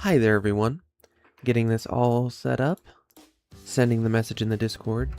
Hi there, everyone. Getting this all set up, sending the message in the Discord.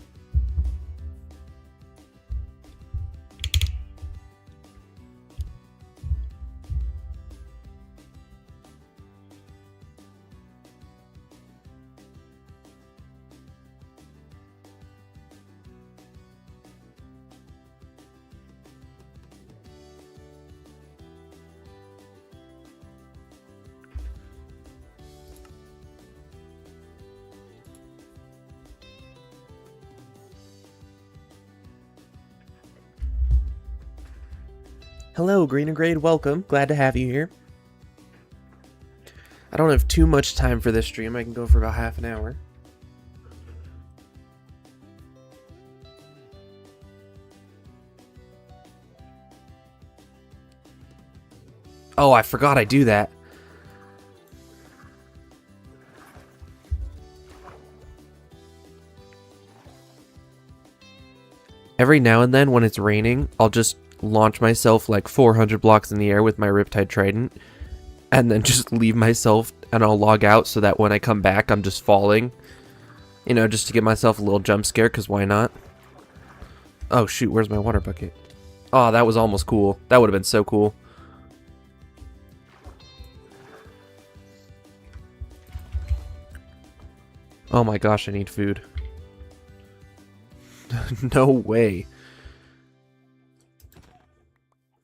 Hello, Green and Grade, welcome. Glad to have you here. I don't have too much time for this stream. I can go for about half an hour. Oh, I forgot I do that. Every now and then when it's raining, I'll just launch myself like 400 blocks in the air with my Riptide Trident and then just leave myself and I'll log out so that when I come back I'm just falling. You know, just to give myself a little jump scare, because why not? Oh shoot, where's my water bucket? Oh, that was almost cool. That would have been so cool. Oh my gosh, I need food. No way.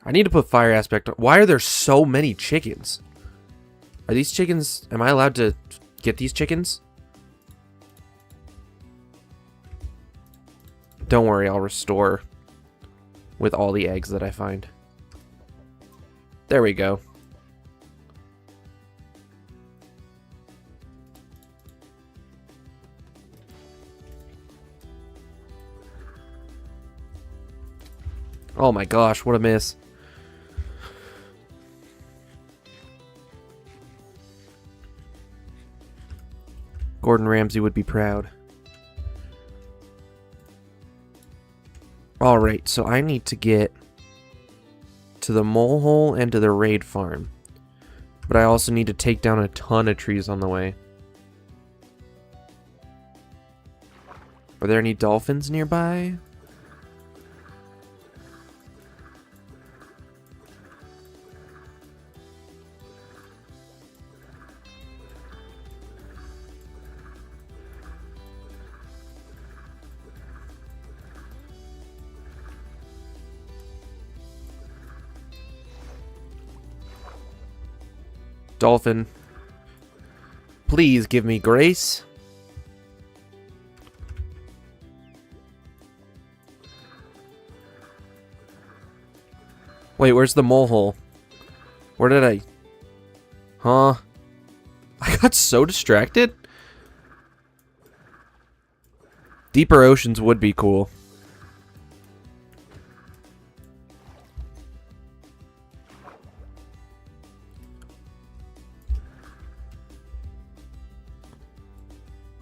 I need to put fire aspect on. Why are there so many chickens? Are these chickens... Am I allowed to get these chickens? Don't worry, I'll restore with all the eggs that I find. There we go. Oh my gosh, what a miss. Gordon Ramsay would be proud. Alright, so I need to get to the mole hole and to the raid farm. But I also need to take down a ton of trees on the way. Are there any dolphins nearby? Dolphin, please give me grace. Wait, where's the mole hole? Where did I... Huh? I got so distracted. Deeper oceans would be cool.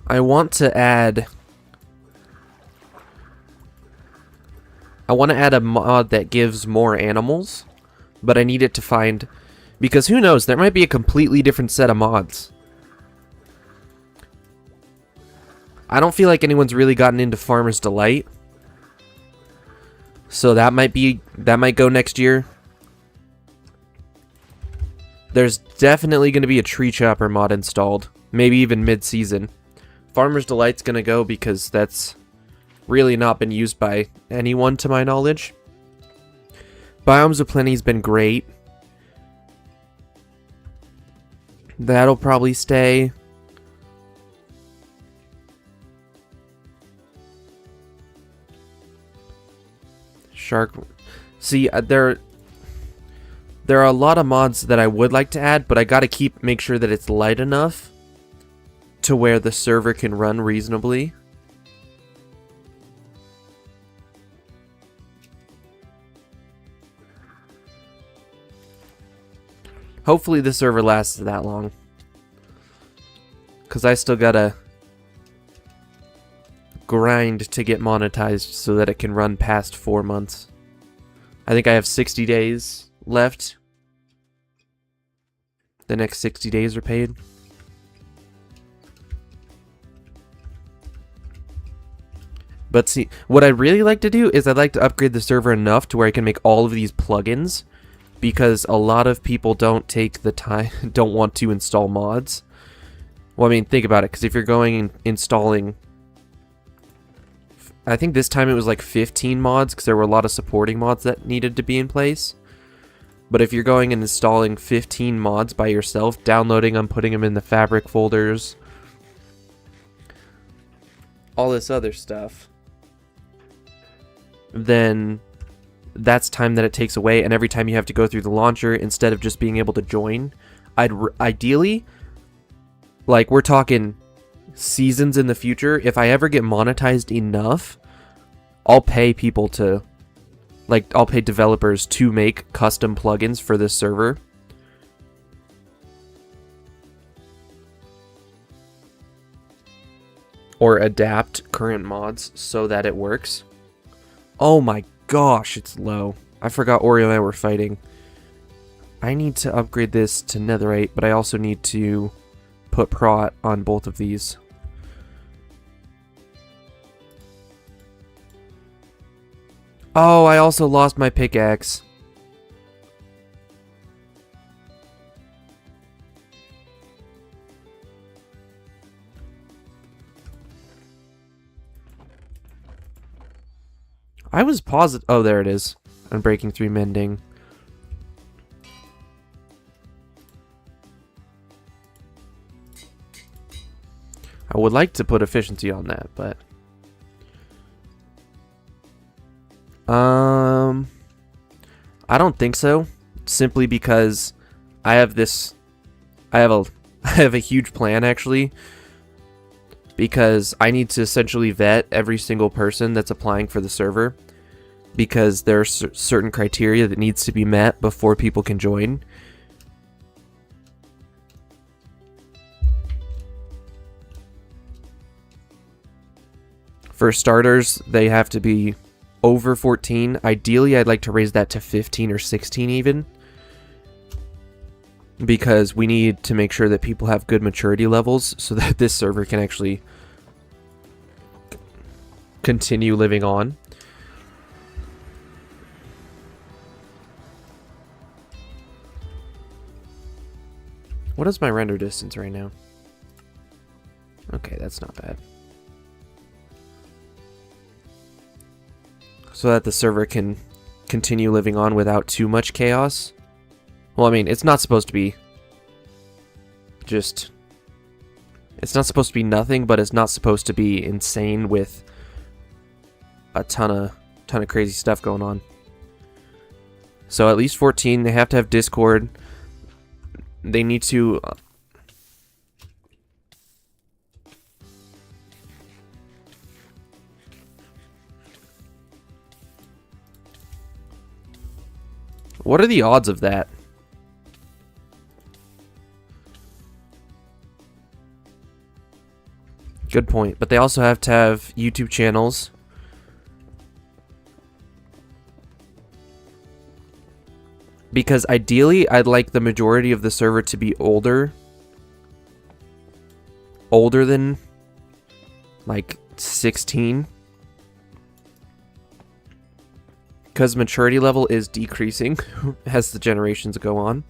I want to add a mod that gives more animals, but I need it to find, because who knows, there might be a completely different set of mods. I don't feel like anyone's really gotten into Farmer's Delight, so that might go next year. There's definitely going to be a tree chopper mod installed, maybe even mid-season. Farmer's Delight's gonna go because that's really not been used by anyone to my knowledge. Biomes of Plenty's been great. That'll probably stay. Shark. See, there are a lot of mods that I would like to add, but I gotta make sure that it's light enough to where the server can run reasonably. Hopefully the server lasts that long, because I still gotta grind to get monetized so that it can run past 4 months. I think I have 60 days left. The next 60 days are paid. But see, what I'd really like to do is I'd like to upgrade the server enough to where I can make all of these plugins, because a lot of people don't take the time, don't want to install mods. Well, I mean, think about it, because if you're going and installing, I think this time it was like 15 mods, because there were a lot of supporting mods that needed to be in place. But if you're going and installing 15 mods by yourself, downloading them, putting them in the fabric folders, all this other stuff, then that's time that it takes away, and every time you have to go through the launcher instead of just being able to join. Ideally, like, we're talking seasons in the future, if I ever get monetized enough, I'll pay people to, like, I'll pay developers to make custom plugins for this server. Or adapt current mods so that it works. Oh my gosh, it's low. I forgot Oreo and I were fighting. I need to upgrade this to netherite, but I also need to put prot on both of these. Oh, I also lost my pickaxe. I was positive. Oh, there it is. Unbreaking 3 mending. I would like to put efficiency on that, but I don't think so. Simply because I have a huge plan actually. Because I need to essentially vet every single person that's applying for the server, because there are certain criteria that needs to be met before people can join. For starters, they have to be over 14. Ideally, I'd like to raise that to 15 or 16 even, because we need to make sure that people have good maturity levels so that this server can actually continue living on. What is my render distance right now? Okay, that's not bad. So that the server can continue living on without too much chaos. Well, I mean, it's not supposed to be just... It's not supposed to be nothing, but it's not supposed to be insane with a ton of crazy stuff going on. So at least 14. They have to have Discord. They need to... What are the odds of that? Good point. But they also have to have YouTube channels. Because ideally, I'd like the majority of the server to be older. Older than, like, 16. Because maturity level is decreasing as the generations go on.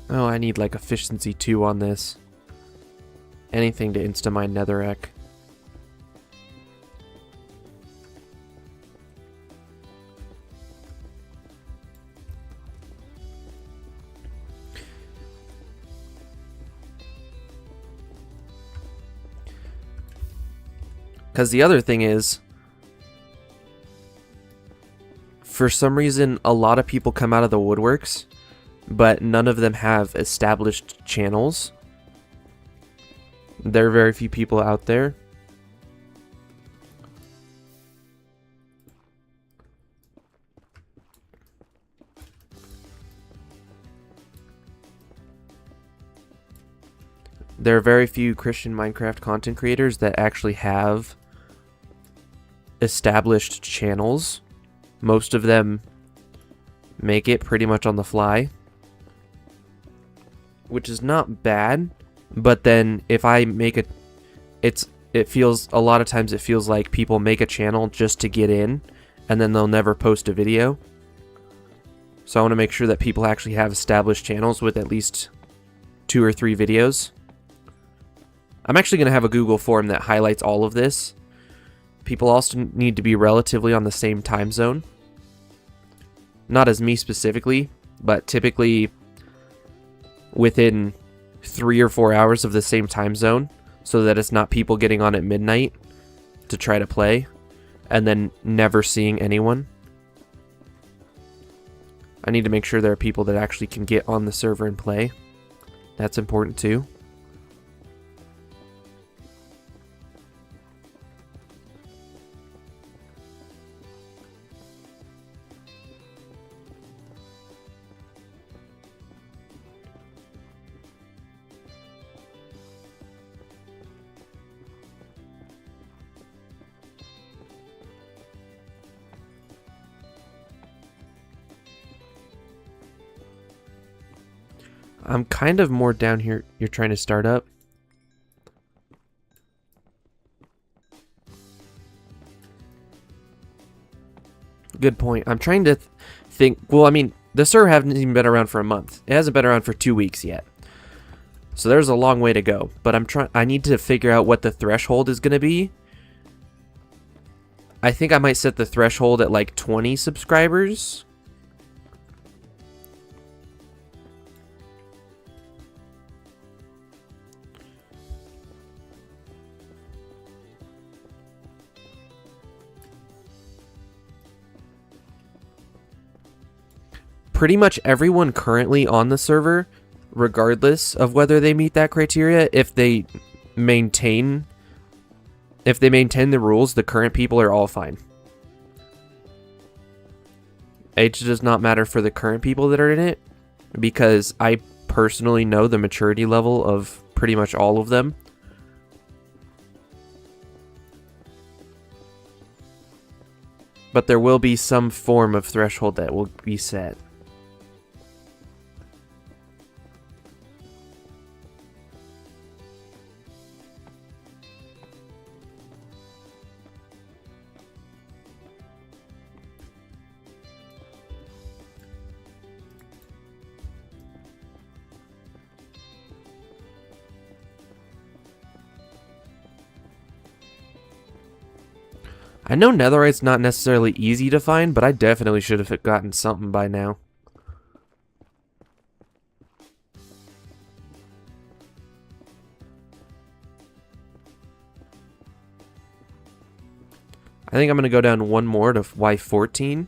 Oh, I need like efficiency 2 on this. Anything to insta-mine netherrack. Because the other thing is, for some reason, a lot of people come out of the woodworks, but none of them have established channels. There are very few people out there. There are very few Christian Minecraft content creators that actually have established channels. Most of them make it pretty much on the fly, which is not bad. But then if I make it feels a lot of times it feels like people make a channel just to get in, and then they'll never post a video. So I want to make sure that people actually have established channels with at least 2 or 3 videos. I'm actually going to have a Google form that highlights all of this. People also need to be relatively on the same time zone. Not as me specifically, but typically within 3 or 4 hours of the same time zone, so that it's not people getting on at midnight to try to play and then never seeing anyone. I need to make sure there are people that actually can get on the server and play. That's important too. I'm kind of more down here. You're trying to start up. Good point. I'm trying to think. Well, I mean, the server hasn't even been around for a month. It hasn't been around for 2 weeks yet. So there's a long way to go. But I need to figure out what the threshold is going to be. I think I might set the threshold at like 20 subscribers. Pretty much everyone currently on the server, regardless of whether they meet that criteria, if they maintain the rules, the current people are all fine. Age does not matter for the current people that are in it, because I personally know the maturity level of pretty much all of them. But there will be some form of threshold that will be set. I know netherite's not necessarily easy to find, but I definitely should have gotten something by now. I think I'm going to go down one more to Y14.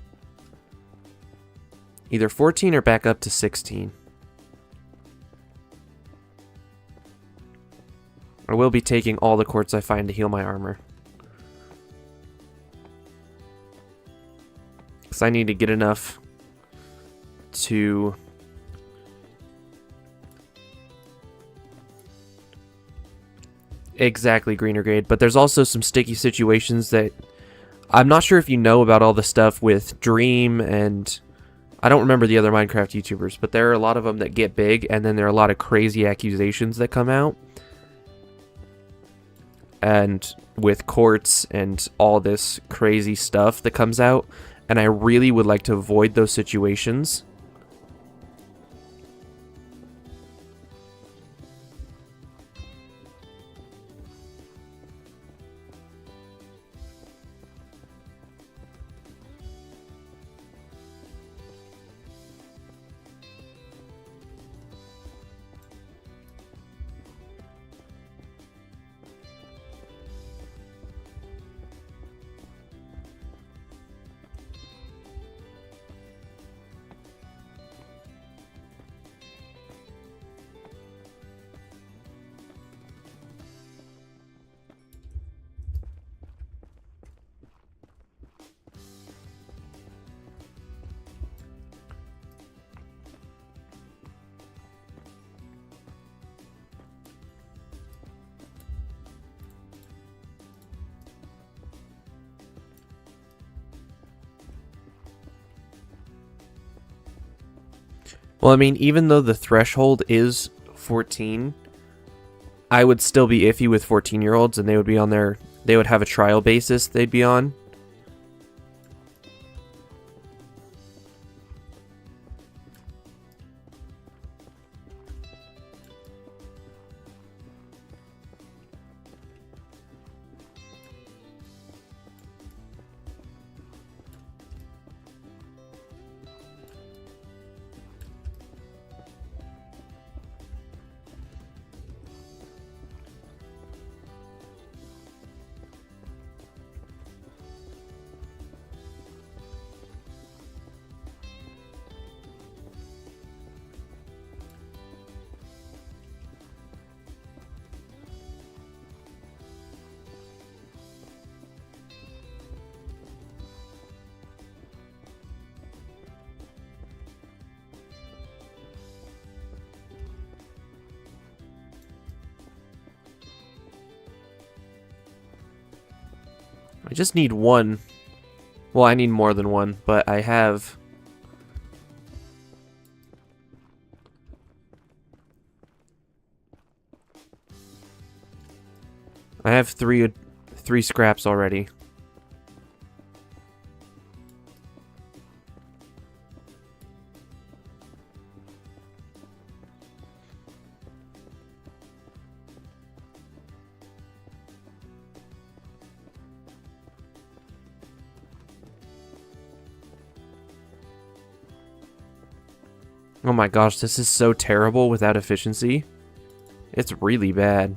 Either 14 or back up to 16. I will be taking all the quartz I find to heal my armor. Because I need to get enough to exactly greener grade. But there's also some sticky situations that I'm not sure if you know about all the stuff with Dream, and I don't remember the other Minecraft YouTubers, but there are a lot of them that get big, and then there are a lot of crazy accusations that come out. And with quartz and all this crazy stuff that comes out, and I really would like to avoid those situations. Well, I mean, even though the threshold is 14, I would still be iffy with 14-year-olds, and they would be on their... They would have a trial basis they'd be on. I just need one. Well, I need more than one, but I have... I have three scraps already. Oh my gosh, this is so terrible without efficiency. It's really bad.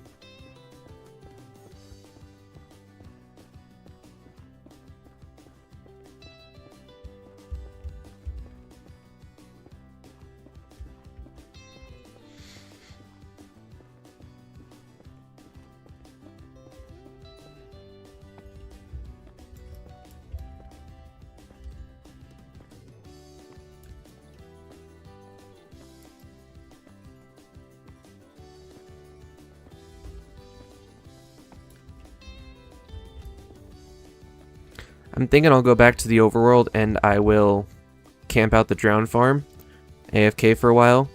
I'm thinking I'll go back to the overworld and I will camp out the drown farm, AFK for a while.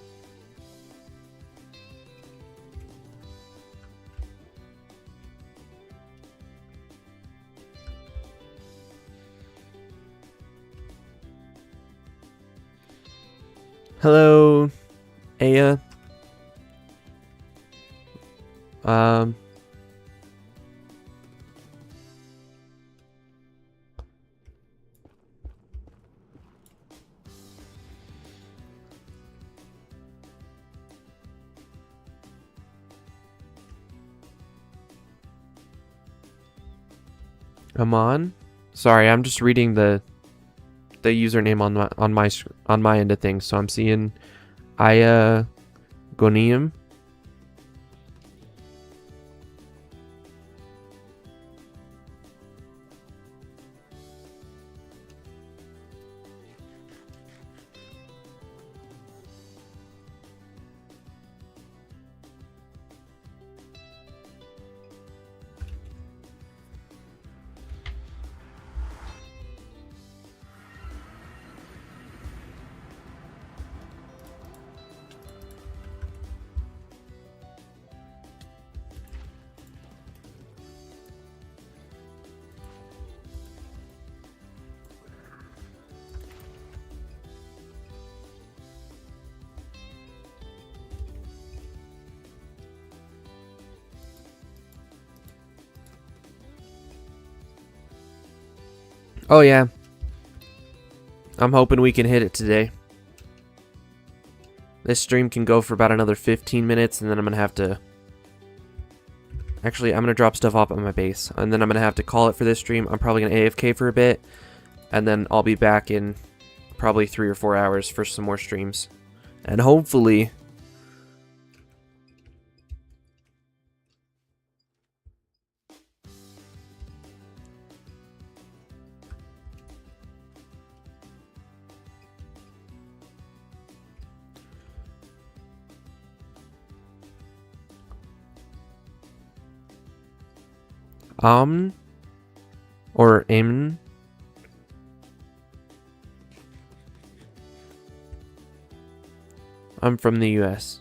Hello, Aya. Aman? Sorry, I'm just reading the username on my end of things. So I'm seeing Aya Gonium. Oh yeah. I'm hoping we can hit it today. This stream can go for about another 15 minutes, and then I'm going to have to... Actually, I'm going to drop stuff off at my base, and then I'm going to have to call it for this stream. I'm probably going to AFK for a bit, and then I'll be back in probably 3 or 4 hours for some more streams. And hopefully... or Im. I'm from the US.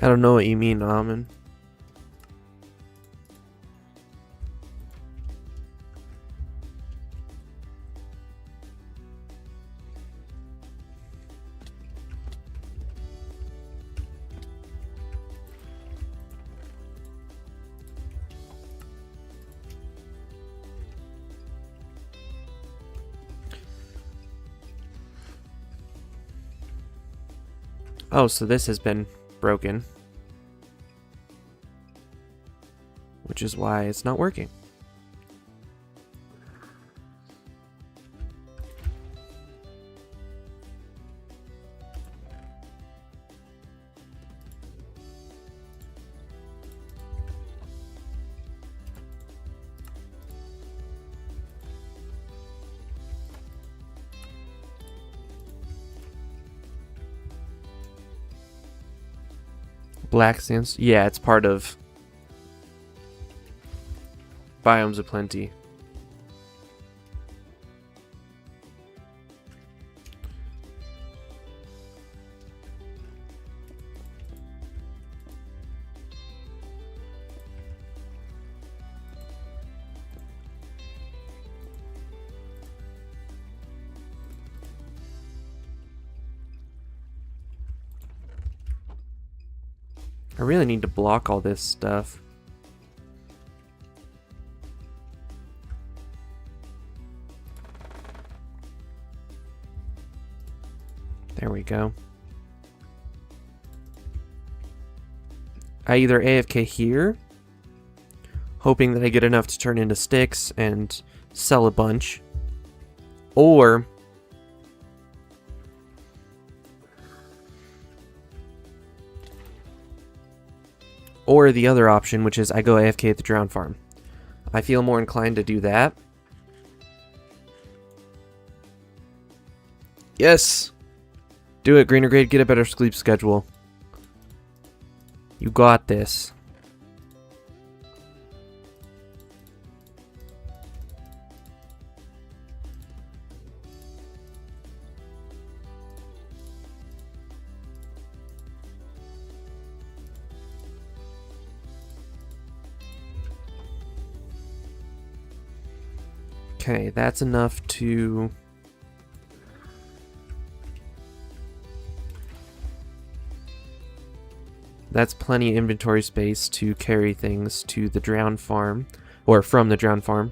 I don't know what you mean, Almond. Oh, so this has been broken. Which is why it's not working. Black sands? Yeah, it's part of Biomes of Plenty. I really need to block all this stuff. There we go. I either AFK here, hoping that I get enough to turn into sticks and sell a bunch, or the other option, which is I go AFK at the drown farm. I feel more inclined to do that. Yes! Do it, Greener Grade. Get a better sleep schedule. You got this. Okay, that's enough to... That's plenty of inventory space to carry things to the drown farm, or from the drown farm.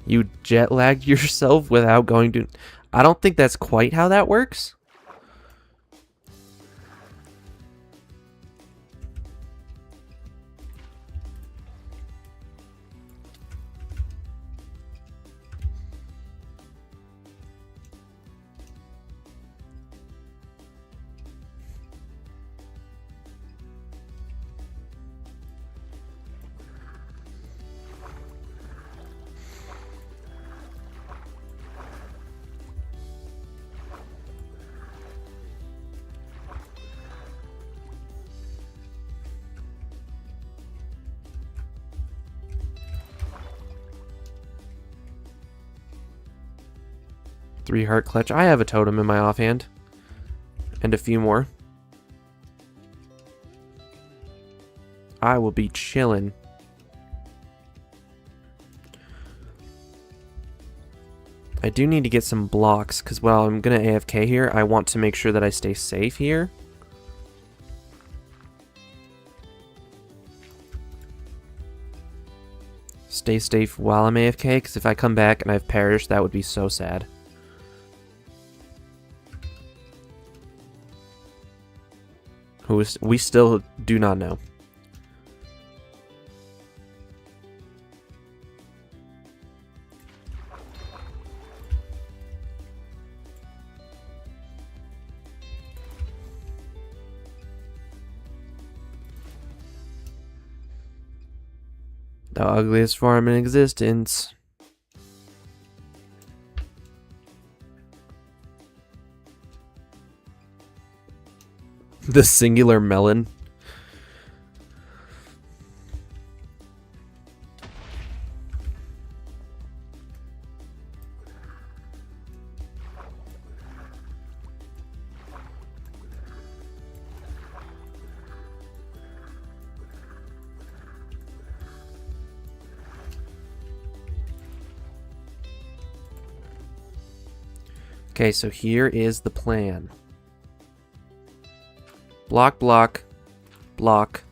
You jet lagged yourself without going to... I don't think that's quite how that works. 3 heart clutch. I have a totem in my offhand. And a few more. I will be chillin'. I do need to get some blocks, because while I'm going to AFK here, I want to make sure that I stay safe here. Stay safe while I'm AFK, because if I come back and I've perished, that would be so sad. We still do not know. The ugliest farm in existence. The singular melon. Okay, so here is the plan. Block, block, block,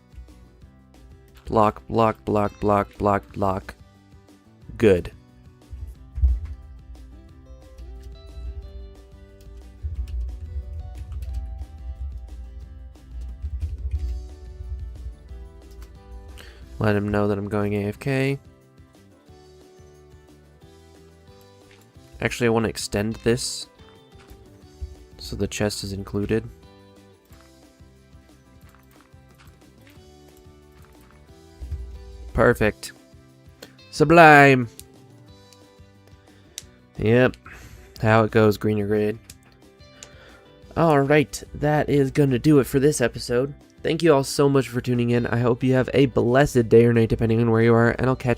block, block, block, block, block, block. Good. Let him know that I'm going AFK. Actually, I want to extend this so the chest is included. Perfect. Sublime. Yep. How it goes, greener grade. Alright, that is going to do it for this episode. Thank you all so much for tuning in. I hope you have a blessed day or night depending on where you are, and I'll catch